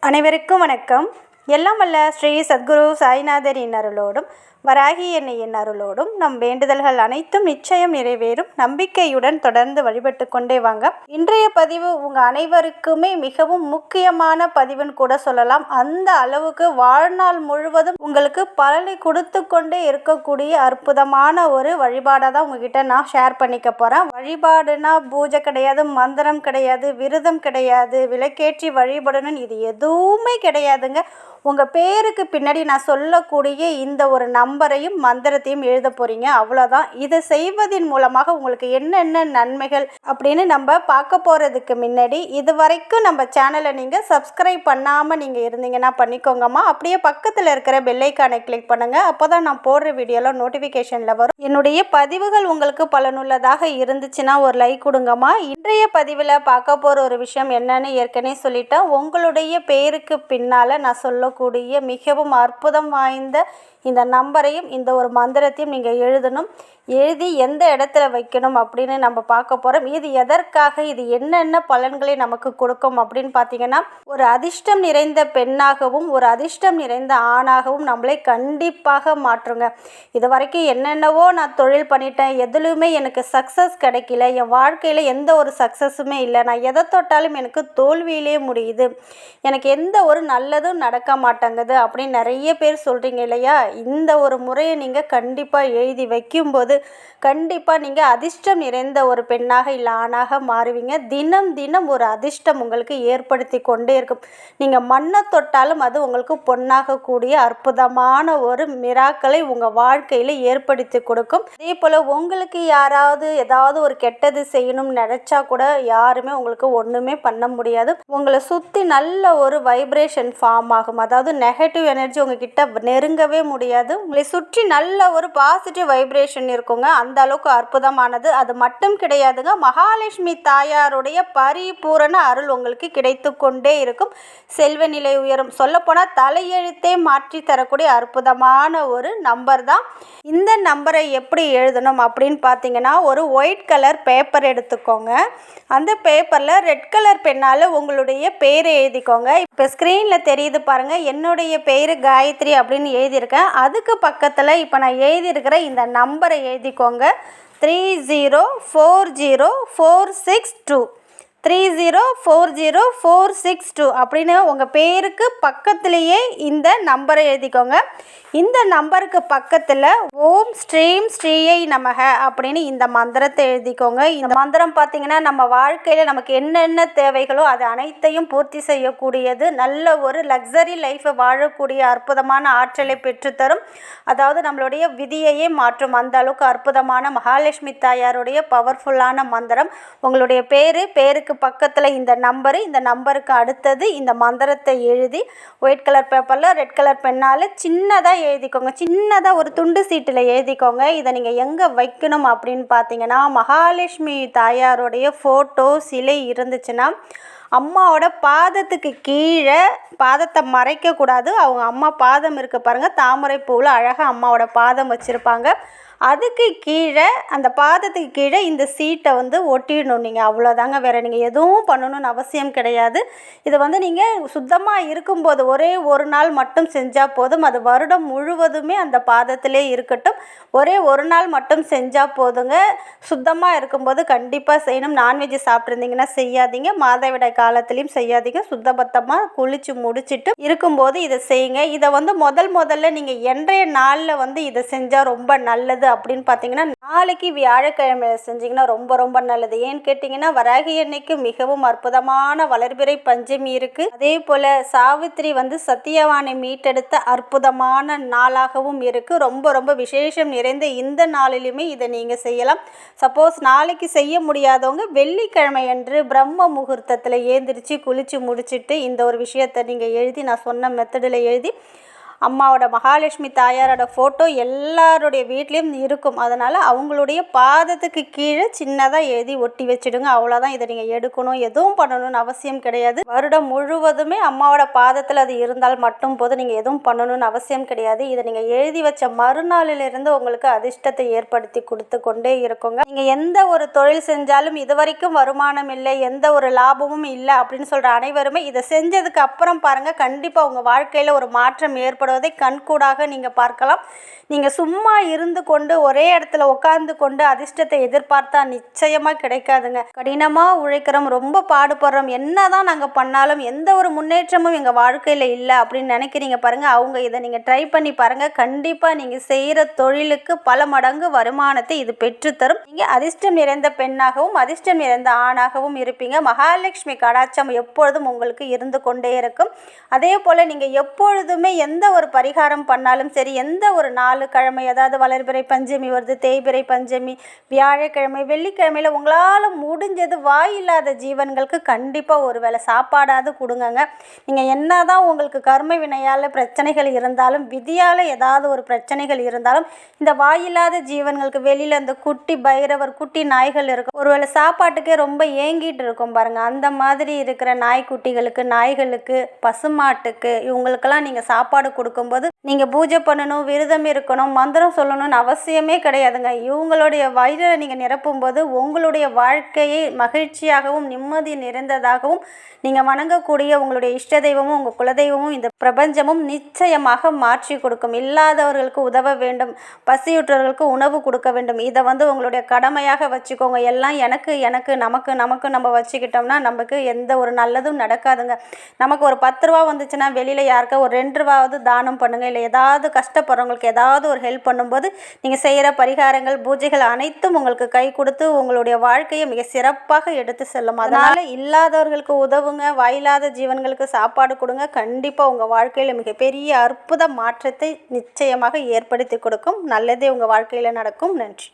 அனைவருக்கும் வணக்கம். எல்லாம் வல்ல ஸ்ரீ சத்குரு சாய்நாதரின் அருளோடும் வராகி எண்ணெயின் அருளோடும் நம் வேண்டுதல்கள் அனைத்தும் நிச்சயம் நிறைவேறும் நம்பிக்கையுடன் தொடர்ந்து வழிபட்டு கொண்டே வாங்க. இன்றைய பதிவு உங்கள் அனைவருக்குமே மிகவும் முக்கியமான பதிவுன்னு கூட சொல்லலாம். அந்த அளவுக்கு வாழ்நாள் முழுவதும் உங்களுக்கு பலனை கொடுத்து கொண்டே இருக்கக்கூடிய அற்புதமான ஒரு வழிபாடாக தான் உங்ககிட்ட நான் ஷேர் பண்ணிக்க போகிறேன். வழிபாடுனா பூஜை கிடையாது, மந்திரம் கிடையாது, விரதம் கிடையாது, விளக்கேற்றி வழிபடணும், இது எதுவுமே கிடையாதுங்க. உங்கள் பேருக்கு பின்னாடி நான் சொல்லக்கூடிய இந்த ஒரு நம்பரையும் மந்திரத்தையும் எழுத போகிறீங்க, அவ்வளோதான். இதை செய்வதன் மூலமாக உங்களுக்கு என்னென்ன நன்மைகள் அப்படின்னு நம்ம பார்க்க போகிறதுக்கு முன்னாடி இது வரைக்கும் நம்ம சேனலை நீங்கள் சப்ஸ்கிரைப் பண்ணாமல் நீங்கள் இருந்தீங்கன்னா பண்ணிக்கோங்கம்மா. அப்படியே பக்கத்தில் இருக்கிற பெல்லைக்கானை கிளிக் பண்ணுங்கள். அப்போ தான் நான் போடுற வீடியோவில் நோட்டிஃபிகேஷனில் வரும். என்னுடைய பதிவுகள் உங்களுக்கு பலனுள்ளதாக இருந்துச்சுன்னா ஒரு லைக் கொடுங்கம்மா. இன்றைய பதிவில் பார்க்க போகிற ஒரு விஷயம் என்னன்னு ஏற்கனவே சொல்லிட்டேன். உங்களுடைய பேருக்கு பின்னால் நான் சொல்லக்கூடிய மிகவும் அற்புதம் வாய்ந்த இந்த நம்பரையும் இந்த ஒரு மந்திரத்தையும் நீங்கள் எழுதணும். எழுதி எந்த இடத்துல வைக்கணும் அப்படின்னு நம்ம பார்க்க போகிறோம். இது எதற்காக, இது என்னென்ன பலன்களை நமக்கு கொடுக்கும் அப்படின்னு பார்த்தீங்கன்னா, ஒரு அதிர்ஷ்டம் நிறைந்த பெண்ணாகவும் ஒரு அதிர்ஷ்டம் நிறைந்த ஆணாகவும் நம்மளை கண்டிப்பாக மாற்றுங்க. இது வரைக்கும் என்னென்னவோ நான் தொழில் பண்ணிட்டேன், எதுலையுமே எனக்கு சக்ஸஸ் கிடைக்கல, என் வாழ்க்கையில் எந்த ஒரு சக்ஸஸுமே இல்லை, நான் எதை தொட்டாலும் எனக்கு தோல்வியிலே முடியுது, எனக்கு எந்த ஒரு நல்லதும் நடக்க மாட்டேங்குது அப்படின்னு நிறைய பேர் சொல்கிறீங்க இல்லையா? இந்த ஒரு முறையை நீங்கள் கண்டிப்பாக எழுதி வைக்கும்போது கண்டிப்பாக நீங்கள் அதிர்ஷ்டம் நிறைந்த ஒரு பெண்ணாக இல்லை ஆணாக மாறுவீங்க. தினம் தினம் ஒரு அதிர்ஷ்டம் உங்களுக்கு ஏற்படுத்தி கொண்டே இருக்கும். நீங்கள் மண்ணை தொட்டாலும் அது உங்களுக்கு பொன்னாகக்கூடிய அற்புதமான ஒரு மிராக்களை உங்கள் வாழ்க்கையில் ஏற்படுத்தி கொடுக்கும். அதே போல் உங்களுக்கு யாராவது ஏதாவது ஒரு கெட்டது செய்யணும்னு நினச்சா கூட யாருமே உங்களுக்கு ஒன்றுமே பண்ண முடியாது. உங்களை சுற்றி நல்ல ஒரு வைப்ரேஷன் ஃபார்ம் ஆகும். அதாவது நெகட்டிவ் எனர்ஜி உங்ககிட்ட நெருங்கவே முடியாது. உங்களை சுற்றி நல்ல ஒரு பாசிட்டிவ் வைப்ரேஷன் இருக்குங்க. அந்த அளவுக்கு அற்புதமானது. அது மட்டும் கிடையாதுங்க, மகாலட்சுமி தாயாருடைய பரிபூரண அருள் உங்களுக்கு கிடைத்து கொண்டே இருக்கும். செல்வ நிலை உயரும். சொல்லப்போனால் தலையெழுத்தே மாற்றி தரக்கூடிய அற்புதமான ஒரு நம்பர் தான். இந்த நம்பரை எப்படி எழுதணும் அப்படின்னு பார்த்தீங்கன்னா, ஒரு ஒயிட் கலர் பேப்பர் எடுத்துக்கோங்க. அந்த பேப்பரில் ரெட் கலர் பெண்ணால் உங்களுடைய பேரை எழுதிக்கோங்க. இப்போ ஸ்க்ரீனில் தெரியுது பாருங்கள், என்னுடைய பேர் காயத்ரி அப்படின்னு எழுதியிருக்கேன். அதுக்கு பக்கத்தில் இப்போ நான் எழுதியிருக்கிற இந்த நம்பரை எழுதிக்கோங்க. 30404662 30404662 அப்படின்னு உங்கள் பேருக்கு பக்கத்துலேயே இந்த நம்பரை எழுதிக்கோங்க. இந்த நம்பருக்கு பக்கத்தில் ஓம் ஸ்ரீம் ஸ்ரீயை நமக அப்படின்னு இந்த மந்திரத்தை எழுதிக்கோங்க. இந்த மந்திரம் பார்த்திங்கன்னா நம்ம வாழ்க்கையில் நமக்கு என்னென்ன தேவைகளோ அது அனைத்தையும் பூர்த்தி செய்யக்கூடியது. நல்ல ஒரு லக்ஸரி லைஃப்பை வாழக்கூடிய அற்புதமான ஆற்றலை பெற்றுத்தரும். அதாவது நம்மளுடைய விதியையே மாற்றும் அந்த அளவுக்கு அற்புதமான மகாலட்சுமி தாயாருடைய பவர்ஃபுல்லான மந்திரம். உங்களுடைய பேருக்கு பக்கத்தில் இந்த நம்பரு, இந்த நம்பருக்கு அடுத்தது இந்த மந்திரத்தை எழுதி ஒயிட் கலர் பேப்பரில் ரெட் கலர் பெண்ணால் சின்னதாக எழுதிக்கோங்க. சின்னதாக ஒரு துண்டு சீட்டில் எழுதிக்கோங்க. இதை நீங்கள் எங்கே வைக்கணும் அப்படின்னு பார்த்தீங்கன்னா, மகாலட்சுமி தாயாருடைய ஃபோட்டோ சிலை இருந்துச்சுன்னா அம்மாவோட பாதத்துக்கு கீழே, பாதத்தை மறைக்கக்கூடாது, அவங்க அம்மா பாதம் இருக்க பாருங்கள், தாமரை பூவில் அழகாக அம்மாவோட பாதம் வச்சுருப்பாங்க. அதுக்கு கீழே, அந்த பாதத்துக்கு கீழே இந்த சீட்டை ஒட்டிடணும் நீங்கள். அவ்வளோதாங்க, வேறு நீங்கள் எதுவும் பண்ணணும்னு அவசியம் கிடையாது. இதை நீங்கள் சுத்தமாக இருக்கும்போது ஒரே ஒரு நாள் மட்டும் செஞ்சால் போதும். அது வருடம் முழுவதுமே அந்த பாதத்திலே இருக்கட்டும். ஒரே ஒரு நாள் மட்டும் செஞ்சால் போதுங்க. சுத்தமாக இருக்கும்போது கண்டிப்பாக செய்யணும். நான்வெஜ் சாப்பிட்ருந்தீங்கன்னா செய்யாதீங்க, மாதவிடாய் காலத்துலேயும் செய்யாதீங்க. சுத்தபத்தமாக குளித்து முடிச்சுட்டு இருக்கும்போது இதை செய்யுங்க. இதை முதல்ல நீங்கள் இன்றைய நாளில் இதை செஞ்சால் ரொம்ப நல்லது அப்படின்னு பார்த்தீங்கன்னா, நாளைக்கு வியாழக்கிழமையில செஞ்சிங்கன்னா ரொம்ப நல்லது. ஏன்னு கேட்டிங்கன்னா, வராகி அன்னைக்கு மிகவும் அற்புதமான வளர்பிறை பஞ்சமி இருக்குது. அதே போல் சாவித்திரி சத்தியவானை மீட்டெடுத்த அற்புதமான நாளாகவும் இருக்குது. ரொம்ப விசேஷம் நிறைந்த இந்த நாளிலுமே இதை நீங்கள் செய்யலாம். சப்போஸ் நாளைக்கு செய்ய முடியாதவங்க வெள்ளிக்கிழமை அன்று பிரம்ம முகூர்த்தத்தில் ஏந்திரிச்சு குளித்து முடிச்சுட்டு இந்த ஒரு விஷயத்தை நீங்கள் எழுதி, நான் சொன்ன மெத்தடில் எழுதி அம்மாவோட மகாலட்சுமி தாயாரோட ஃபோட்டோ எல்லாருடைய வீட்லேயும் இருக்கும். அதனால் அவங்களுடைய பாதத்துக்கு கீழே சின்னதாக எழுதி ஒட்டி வச்சுடுங்க. அவ்வளோதான். இதை நீங்கள் எடுக்கணும் எதுவும் பண்ணணும்னு அவசியம் கிடையாது. வருடம் முழுவதுமே அம்மாவோட பாதத்தில் அது இருந்தால் மட்டும் போது, நீங்கள் எதுவும் பண்ணணும்னு அவசியம் கிடையாது. இதை நீங்கள் எழுதி வச்ச மறுநாளிலிருந்து உங்களுக்கு அதிர்ஷ்டத்தை ஏற்படுத்தி கொடுத்து கொண்டே இருக்குங்க. நீங்கள் எந்த ஒரு தொழில் செஞ்சாலும் இது வரைக்கும் வருமானம் இல்லை, எந்த ஒரு லாபமும் இல்லை அப்படின்னு சொல்கிற அனைவருமே இதை செஞ்சதுக்கு அப்புறம் பாருங்கள், கண்டிப்பாக உங்கள் வாழ்க்கையில் ஒரு மாற்றம் ஏற்படுவதை கண்கூடாக நீங்கள் பார்க்கலாம். நீங்கள் சும்மா இருந்து கொண்டு ஒரே இடத்துல உட்கார்ந்து கொண்டு அதிர்ஷ்டத்தை எதிர்பார்த்தா நிச்சயமாக கிடைக்காதுங்க. கடினமாக உழைக்கிறோம், ரொம்ப பாடுபடுறோம், என்ன தான் நாங்கள் பண்ணாலும் எந்த ஒரு முன்னேற்றமும் எங்கள் வாழ்க்கையில் இல்லை அப்படின்னு நினைக்கிறீங்க பாருங்கள். அவங்க இதை நீங்கள் ட்ரை பண்ணி பாருங்கள். கண்டிப்பாக நீங்கள் செய்கிற தொழிலுக்கு பல மடங்கு வருமானத்தை இது பெற்றுத்தரும். நீங்கள் அதிர்ஷ்டம் நிறைந்த பெண்ணாகவும் அதிர்ஷ்டம் நிறைந்த ஆணாகவும் இருப்பீங்க. மகாலட்சுமி கடாட்சம் எப்பொழுதும் உங்களுக்கு இருந்து கொண்டே இருக்கும். அதே போல் நீங்கள் எப்பொழுதுமே எந்த ஒரு பரிகாரம் பண்ணாலும் சரி, எந்த ஒரு கிழமை, அதாவது வளர்பிறை பஞ்சமி வருது, தேய்பிறை பஞ்சமி, வியாழக்கிழமை, வெள்ளிக்கிழமையில் உங்களால் முடிஞ்சது வாயில்லாத ஜீவன்களுக்கு கண்டிப்பாக ஒரு வேளை சாப்பாடாவது கொடுங்கங்க. நீங்கள் என்ன தான் உங்களுக்கு கர்ம வினையால் பிரச்சனைகள் இருந்தாலும், விதியால் ஏதாவது ஒரு பிரச்சனைகள் இருந்தாலும், இந்த வாயில்லாத ஜீவன்களுக்கு வெளியில் அந்த குட்டி பைரவர், குட்டி நாய்கள் இருக்கும். ஒருவேளை சாப்பாட்டுக்கே ரொம்ப ஏங்கிட்டு இருக்கும் பாருங்கள். அந்த மாதிரி இருக்கிற நாய்க்குட்டிகளுக்கு, நாய்களுக்கு, பசுமாட்டுக்கு, இவங்களுக்கெல்லாம் நீங்கள் சாப்பாடு கொடுக்கும்போது நீங்கள் பூஜை பண்ணணும், விரதம் இருக்கணும், மந்திரம் சொல்லணும்னு அவசியமே கிடையாதுங்க. இவங்களுடைய வயிறை நீங்கள் நிரப்பும்போது உங்களுடைய வாழ்க்கையை மகிழ்ச்சியாகவும் நிம்மதி நிறைந்ததாகவும், நீங்கள் வணங்கக்கூடிய உங்களுடைய இஷ்ட தெய்வமும் உங்கள் குலதெய்வமும் இந்த பிரபஞ்சமும் நிச்சயமாக மாற்றி கொடுக்கும். இல்லாதவர்களுக்கு உதவ வேண்டும், பசியுற்றவர்களுக்கு உணவு கொடுக்க வேண்டும். இதை உங்களுடைய கடமையாக வச்சுக்கோங்க. எல்லாம் எனக்கு எனக்கு நமக்கு நமக்கு நம்ம வச்சுக்கிட்டோம்னா நமக்கு எந்த ஒரு நல்லதும் நடக்காதுங்க. நமக்கு ஒரு 10 ரூபா வந்துச்சுன்னா வெளியில் யாருக்கா ஒரு 2 ரூபாவது தானம் பண்ணுங்கள். இல்லை ஏதாவது கஷ்டப்படுறவங்களுக்கு ஏதாவது ஒரு ஹெல்ப் பண்ணும்போது நீங்கள் செய்கிற பரிகாரங்கள், பூஜைகள் அனைத்தும் உங்களுக்கு கை கொடுத்து உங்களுடைய வாழ்க்கையை மிக சிறப்பாக எடுத்து செல்லும். அதனால் இல்லாதவர்களுக்கு உதவுங்க, வாயில்லாத ஜீவன்களுக்கு சாப்பாடு கொடுங்க. கண்டிப்பாக உங்கள் வாழ்க்கையில் மிகப்பெரிய அற்புத மாற்றத்தை நிச்சயமாக ஏற்படுத்தி கொடுக்கும். நல்லதே உங்கள் வாழ்க்கையில் நடக்கும். நன்றி.